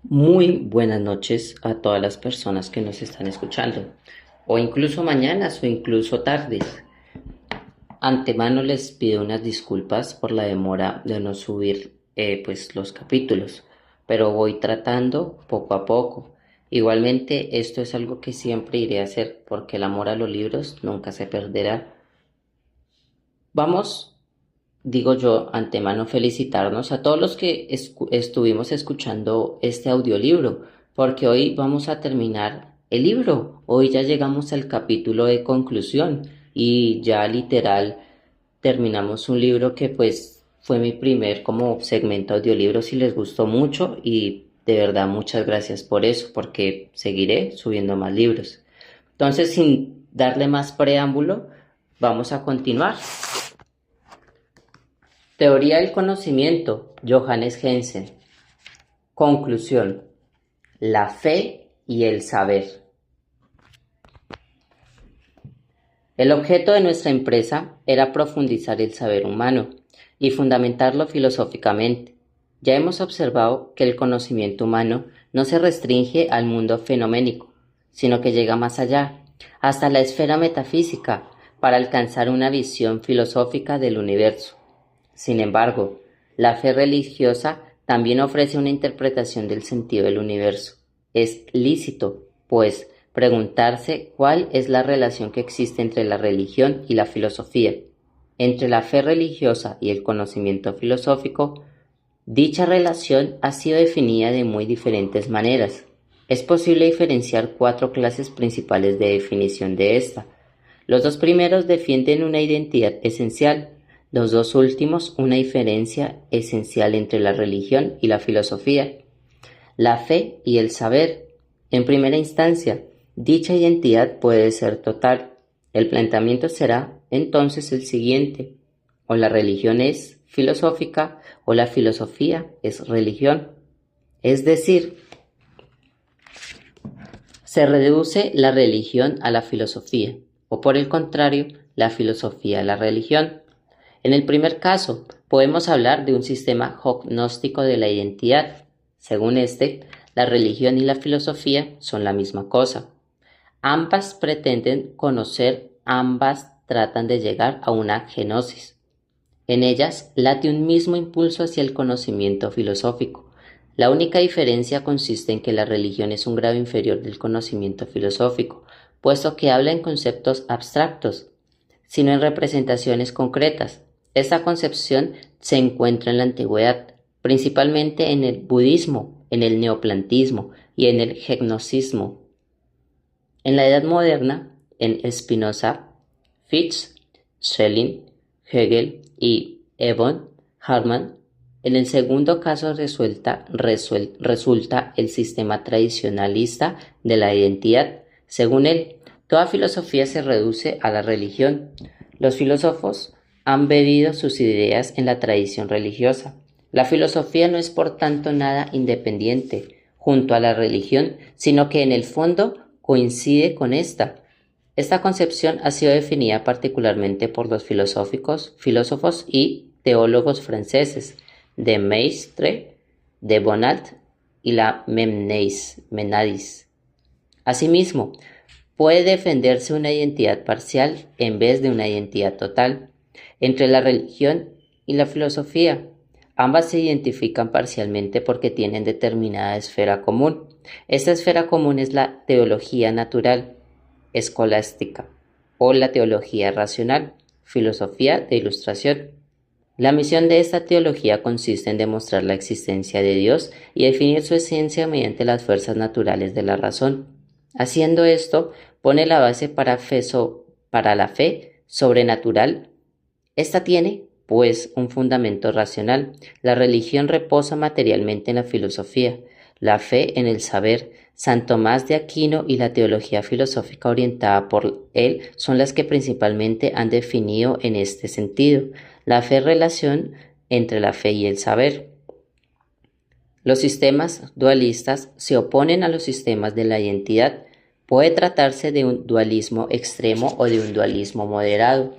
Muy buenas noches a todas las personas que nos están escuchando, o incluso mañanas o incluso tardes. Antemano les pido unas disculpas por la demora de no subir los capítulos, pero voy tratando poco a poco. Igualmente, esto es algo que siempre iré a hacer porque el amor a los libros nunca se perderá. Vamos, digo yo, antemano felicitarnos a todos los que estuvimos escuchando este audiolibro, porque hoy vamos a terminar el libro. Hoy ya llegamos al capítulo de conclusión y ya literal terminamos un libro que pues fue mi primer como segmento audiolibro, si les gustó mucho y de verdad muchas gracias por eso, porque seguiré subiendo más libros. Entonces, sin darle más preámbulo, vamos a continuar. Teoría del conocimiento, Johannes Jensen. Conclusión: la fe y el saber. El objeto de nuestra empresa era profundizar el saber humano y fundamentarlo filosóficamente. Ya hemos observado que el conocimiento humano no se restringe al mundo fenoménico, sino que llega más allá, hasta la esfera metafísica, para alcanzar una visión filosófica del universo. Sin embargo, la fe religiosa también ofrece una interpretación del sentido del universo. Es lícito, pues, preguntarse cuál es la relación que existe entre la religión y la filosofía. Entre la fe religiosa y el conocimiento filosófico, dicha relación ha sido definida de muy diferentes maneras. Es posible diferenciar cuatro clases principales de definición de esta. Los dos primeros defienden una identidad esencial, los dos últimos una diferencia esencial entre la religión y la filosofía. La fe y el saber. En primera instancia, dicha identidad puede ser total. El planteamiento será entonces el siguiente: o la religión es filosófica o la filosofía es religión. Es decir, se reduce la religión a la filosofía, o por el contrario, la filosofía a la religión. En el primer caso, podemos hablar de un sistema gnóstico de la identidad. Según este, la religión y la filosofía son la misma cosa. Ambas pretenden conocer, ambas tratan de llegar a una genosis. En ellas late un mismo impulso hacia el conocimiento filosófico. La única diferencia consiste en que la religión es un grado inferior del conocimiento filosófico, puesto que habla en conceptos abstractos, sino en representaciones concretas. Esta concepción se encuentra en la antigüedad, principalmente en el budismo, en el neoplantismo y en el gnosticismo. En la Edad Moderna, en Spinoza, Fichte, Schelling, Hegel y Evan Hartmann, en el segundo caso resulta el sistema tradicionalista de la identidad. Según él, toda filosofía se reduce a la religión. Los filósofos han bebido sus ideas en la tradición religiosa. La filosofía no es por tanto nada independiente junto a la religión, sino que en el fondo coincide con esta. Esta concepción ha sido definida particularmente por los filósofos y teólogos franceses de Maistre, de Bonald y la Menadis. Asimismo, puede defenderse una identidad parcial en vez de una identidad total. Entre la religión y la filosofía, ambas se identifican parcialmente porque tienen determinada esfera común. Esta esfera común es la teología natural, escolástica, o la teología racional, filosofía de ilustración. La misión de esta teología consiste en demostrar la existencia de Dios y definir su esencia mediante las fuerzas naturales de la razón. Haciendo esto, pone la base para la fe sobrenatural. Esta tiene, pues, un fundamento racional. La religión reposa materialmente en la filosofía, la fe en el saber. San Tomás de Aquino y la teología filosófica orientada por él son las que principalmente han definido en este sentido la fe relación entre la fe y el saber. Los sistemas dualistas se oponen a los sistemas de la identidad. Puede tratarse de un dualismo extremo o de un dualismo moderado.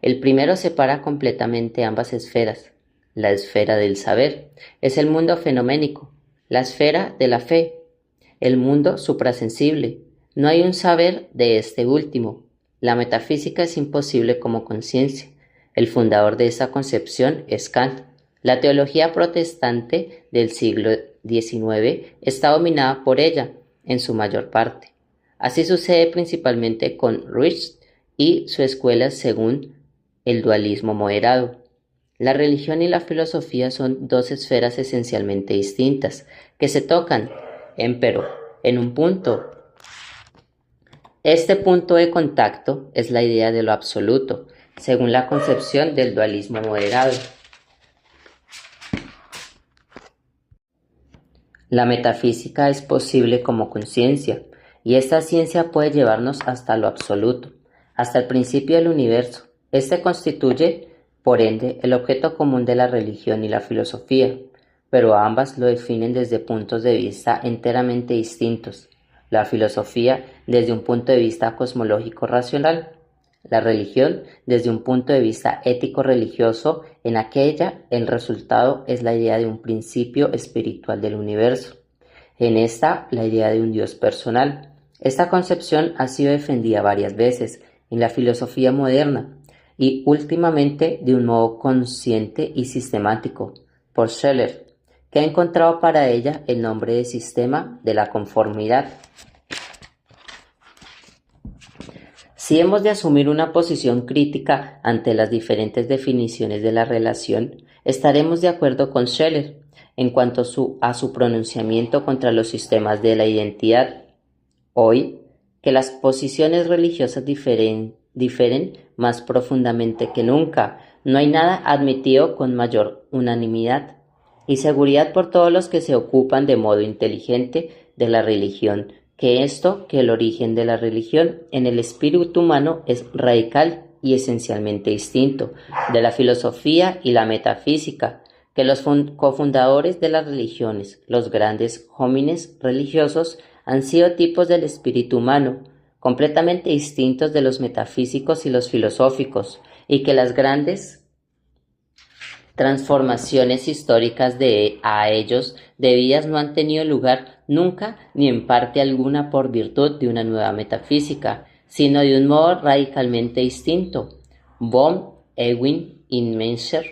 El primero separa completamente ambas esferas. La esfera del saber es el mundo fenoménico. la esfera de la fe, el mundo suprasensible. No hay un saber de este último. La metafísica es imposible como conciencia. El fundador de esa concepción es Kant. La teología protestante del siglo XIX está dominada por ella, en su mayor parte. Así sucede principalmente con Reich y su escuela según el dualismo moderado. La religión y la filosofía son dos esferas esencialmente distintas, que se tocan, empero, en un punto. Este punto de contacto es la idea de lo absoluto, según la concepción del dualismo moderado. La metafísica es posible como conciencia, y esta ciencia puede llevarnos hasta lo absoluto, hasta el principio del universo. Este constituye, por ende, el objeto común de la religión y la filosofía, pero ambas lo definen desde puntos de vista enteramente distintos. La filosofía desde un punto de vista cosmológico racional, la religión desde un punto de vista ético-religioso. En aquella, el resultado es la idea de un principio espiritual del universo. En esta, la idea de un Dios personal. Esta concepción ha sido defendida varias veces en la filosofía moderna y últimamente de un modo consciente y sistemático por Scheler, que ha encontrado para ella el nombre de sistema de la conformidad. Si hemos de asumir una posición crítica ante las diferentes definiciones de la relación, estaremos de acuerdo con Scheler en cuanto a su pronunciamiento contra los sistemas de la identidad. Hoy, que las posiciones religiosas difieren más profundamente que nunca, no hay nada admitido con mayor unanimidad y seguridad por todos los que se ocupan de modo inteligente de la religión, que el origen de la religión en el espíritu humano es radical y esencialmente distinto de la filosofía y la metafísica, que los cofundadores de las religiones, los grandes homines religiosos, han sido tipos del espíritu humano, completamente distintos de los metafísicos y los filosóficos, y que las grandes transformaciones históricas a ellos debidas no han tenido lugar nunca ni en parte alguna por virtud de una nueva metafísica, sino de un modo radicalmente distinto. Bohm, Ewing y Mencher.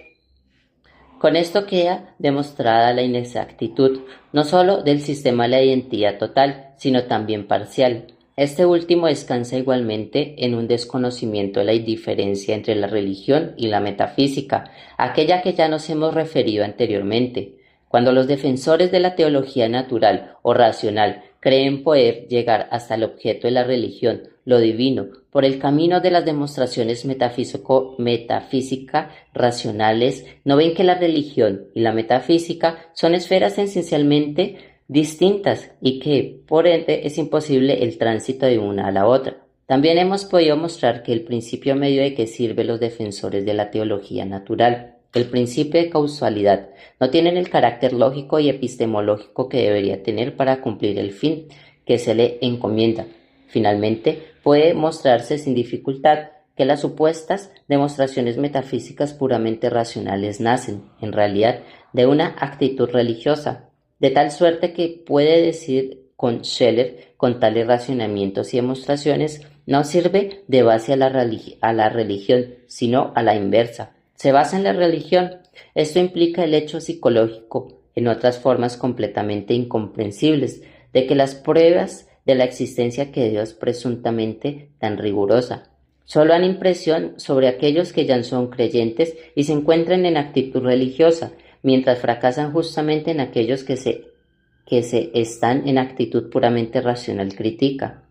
Con esto queda demostrada la inexactitud, no sólo del sistema de la identidad total, sino también parcial. Este último descansa igualmente en un desconocimiento de la diferencia entre la religión y la metafísica, aquella que ya nos hemos referido anteriormente. Cuando los defensores de la teología natural o racional creen poder llegar hasta el objeto de la religión, lo divino, por el camino de las demostraciones metafísicas racionales, no ven que la religión y la metafísica son esferas esencialmente distintas y que, por ende, es imposible el tránsito de una a la otra. También hemos podido mostrar que el principio medio de que sirven los defensores de la teología natural, el principio de causalidad, no tienen el carácter lógico y epistemológico que debería tener para cumplir el fin que se le encomienda. Finalmente, puede mostrarse sin dificultad que las supuestas demostraciones metafísicas puramente racionales nacen, en realidad, de una actitud religiosa, de tal suerte que puede decir con Scheler, con tales racionamientos y demostraciones, no sirve de base a la religión, sino a la inversa. Se basa en la religión. Esto implica el hecho psicológico, en otras formas completamente incomprensibles, de que las pruebas de la existencia que Dios presuntamente tan rigurosa solo dan impresión sobre aquellos que ya son creyentes y se encuentran en actitud religiosa, mientras fracasan justamente en aquellos que se están en actitud puramente racional crítica.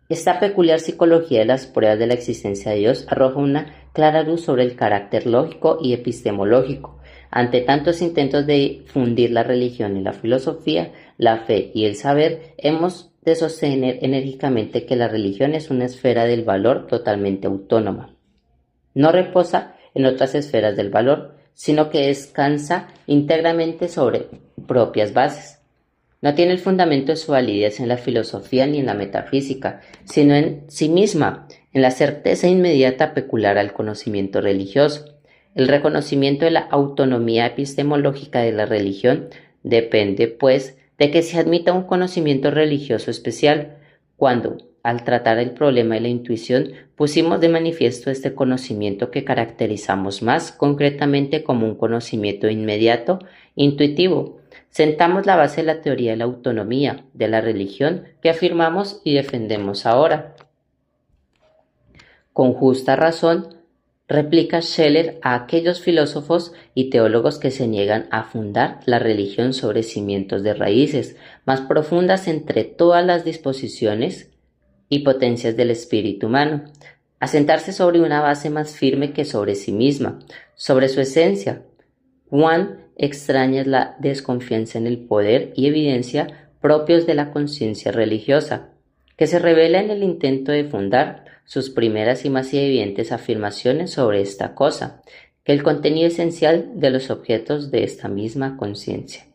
Esta peculiar psicología de las pruebas de la existencia de Dios arroja una clara luz sobre el carácter lógico y epistemológico. Ante tantos intentos de fundir la religión y la filosofía, la fe y el saber, hemos de sostener enérgicamente que la religión es una esfera del valor totalmente autónoma. No reposa en otras esferas del valor, sino que descansa íntegramente sobre propias bases. No tiene el fundamento de su validez en la filosofía ni en la metafísica, sino en sí misma, en la certeza inmediata peculiar al conocimiento religioso. El reconocimiento de la autonomía epistemológica de la religión Depende, pues, de que se admita un conocimiento religioso especial, cuando, al tratar el problema de la intuición, pusimos de manifiesto este conocimiento que caracterizamos más concretamente como un conocimiento inmediato, intuitivo. Sentamos la base de la teoría de la autonomía de la religión que afirmamos y defendemos ahora. Con justa razón, replica Scheler a aquellos filósofos y teólogos que se niegan a fundar la religión sobre cimientos de raíces más profundas entre todas las disposiciones y potencias del espíritu humano, a sentarse sobre una base más firme que sobre sí misma, sobre su esencia. Cuán extraña es la desconfianza en el poder y evidencia propios de la conciencia religiosa, que se revela en el intento de fundar sus primeras y más evidentes afirmaciones sobre esta cosa, que el contenido esencial de los objetos de esta misma conciencia.